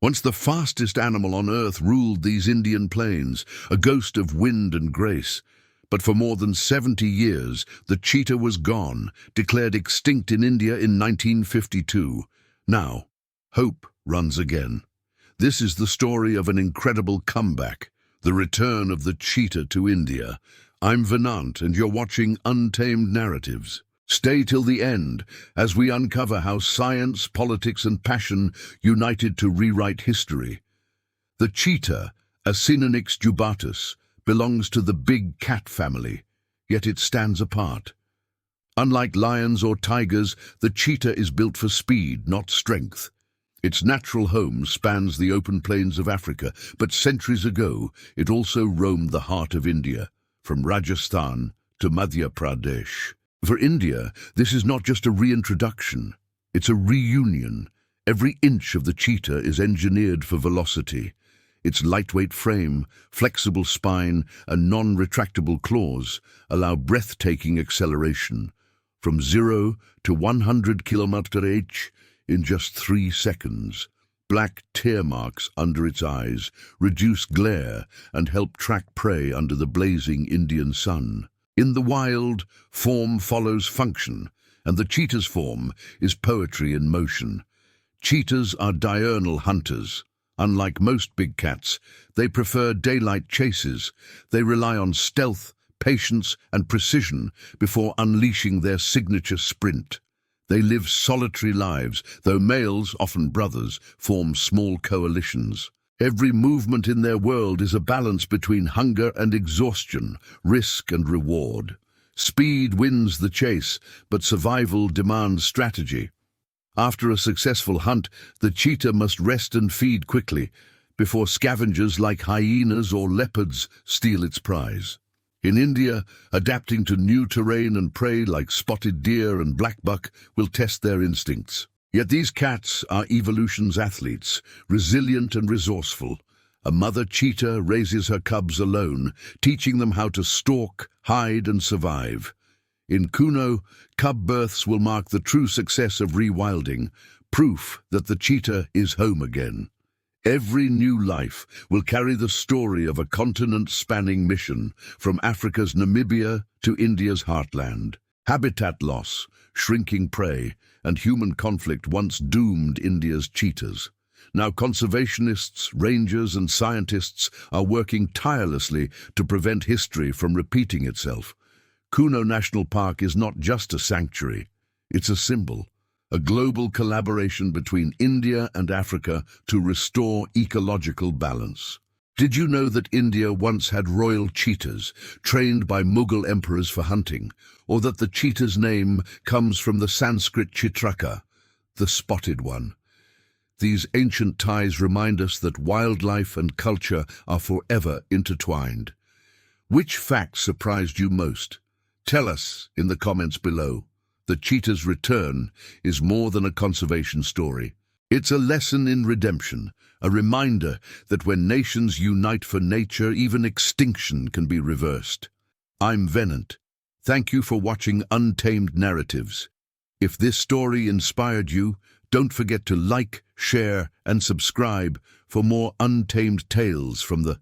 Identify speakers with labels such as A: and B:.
A: Once the fastest animal on earth ruled these Indian plains, a ghost of wind and grace. But for more than 70 years, the cheetah was gone, declared extinct in India in 1952. Now, hope runs again. This is the story of an incredible comeback, the return of the cheetah to India. I'm Venant, and you're watching Untamed Narratives. Stay till the end as we uncover how science, politics, and passion united to rewrite history. The cheetah, Acinonyx jubatus, belongs to the big cat family, yet it stands apart. Unlike lions or tigers, the cheetah is built for speed, not strength. Its natural home spans the open plains of Africa, but centuries ago it also roamed the heart of India, from Rajasthan to Madhya Pradesh. For India, this is not just a reintroduction, it's a reunion. Every inch of the cheetah is engineered for velocity. Its lightweight frame, flexible spine, and non-retractable claws allow breathtaking acceleration, from 0 to 100 km/h in just 3 seconds. Black tear marks under its eyes reduce glare and help track prey under the blazing Indian sun. In the wild, form follows function, and the cheetah's form is poetry in motion. Cheetahs are diurnal hunters. Unlike most big cats, they prefer daylight chases. They rely on stealth, patience, and precision before unleashing their signature sprint. They live solitary lives, though males, often brothers, form small coalitions. Every movement in their world is a balance between hunger and exhaustion, risk and reward. Speed wins the chase, but survival demands strategy. After a successful hunt, the cheetah must rest and feed quickly before scavengers like hyenas or leopards steal its prize. In India, adapting to new terrain and prey like spotted deer and blackbuck will test their instincts. Yet these cats are evolution's athletes, resilient and resourceful. A mother cheetah raises her cubs alone, teaching them how to stalk, hide, and survive. In Kuno, cub births will mark the true success of rewilding, proof that the cheetah is home again. Every new life will carry the story of a continent-spanning mission, from Africa's Namibia to India's heartland. Habitat loss, shrinking prey, and human conflict once doomed India's cheetahs. Now conservationists, rangers, and scientists are working tirelessly to prevent history from repeating itself. Kuno National Park is not just a sanctuary, it's a symbol, a global collaboration between India and Africa to restore ecological balance. Did you know that India once had royal cheetahs, trained by Mughal emperors for hunting, or that the cheetah's name comes from the Sanskrit chitraka, the spotted one? These ancient ties remind us that wildlife and culture are forever intertwined. Which fact surprised you most? Tell us in the comments below. The cheetah's return is more than a conservation story. It's a lesson in redemption, a reminder that when nations unite for nature, even extinction can be reversed. I'm Venant. Thank you for watching Untamed Narratives. If this story inspired you, don't forget to like, share, and subscribe for more untamed tales from the